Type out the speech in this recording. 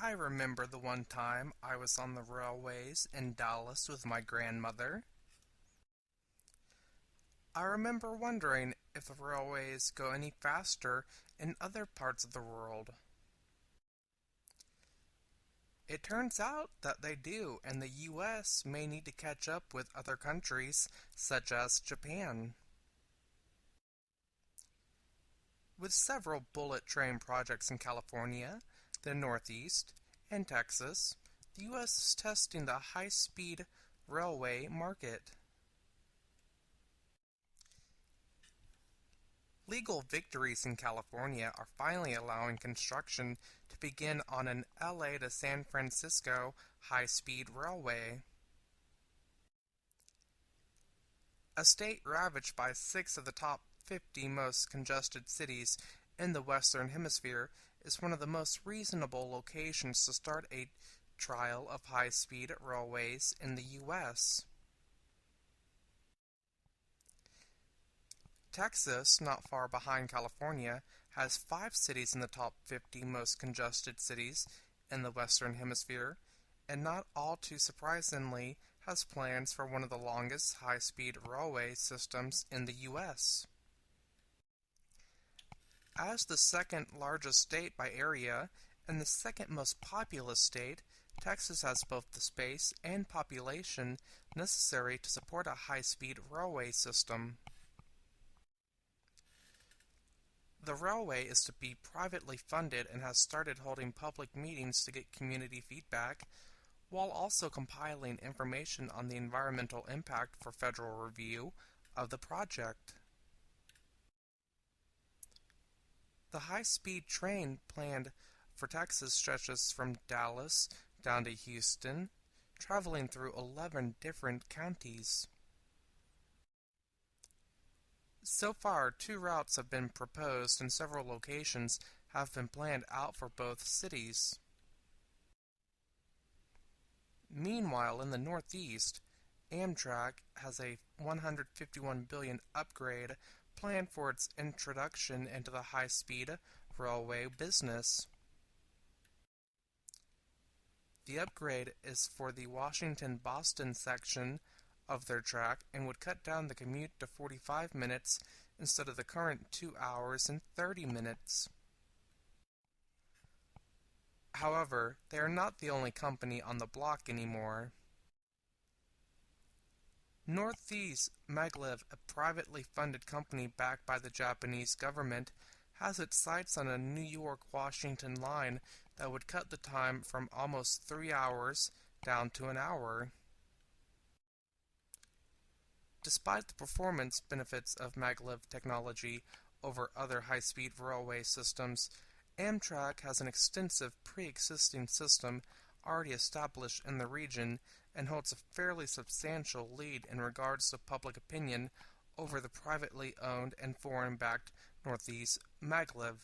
I remember the one time I was on the railways in Dallas with my grandmother. I remember wondering if the railways go any faster in other parts of the world. It turns out that they do, and the US may need to catch up with other countries, such as Japan. With several bullet train projects in California, the Northeast, and Texas, the US is testing the high-speed railway market. Legal victories in California are finally allowing construction to begin on an LA to San Francisco high-speed railway. A state ravaged by six of the top 50 most congested cities in the Western Hemisphere is one of the most reasonable locations to start a trial of high-speed railways in the U.S. Texas, not far behind California, has five cities in the top 50 most congested cities in the Western Hemisphere, and not all too surprisingly has plans for one of the longest high-speed railway systems in the U.S. As the second largest state by area and the second most populous state, Texas has both the space and population necessary to support a high-speed railway system. The railway is to be privately funded and has started holding public meetings to get community feedback, while also compiling information on the environmental impact for federal review of the project. The high-speed train planned for Texas stretches from Dallas down to Houston, traveling through 11 different counties. So far, two routes have been proposed and several locations have been planned out for both cities. Meanwhile, in the Northeast, Amtrak has a $151 billion upgrade planned for its introduction into the high-speed railway business. The upgrade is for the Washington-Boston section of their track and would cut down the commute to 45 minutes instead of the current 2 hours and 30 minutes. However, they are not the only company on the block anymore. Northeast Maglev, a privately funded company backed by the Japanese government, has its sights on a New York-Washington line that would cut the time from almost 3 hours down to an hour. Despite the performance benefits of maglev technology over other high-speed railway systems, Amtrak has an extensive pre-existing system already established in the region and holds a fairly substantial lead in regards to public opinion over the privately owned and foreign-backed Northeast Maglev.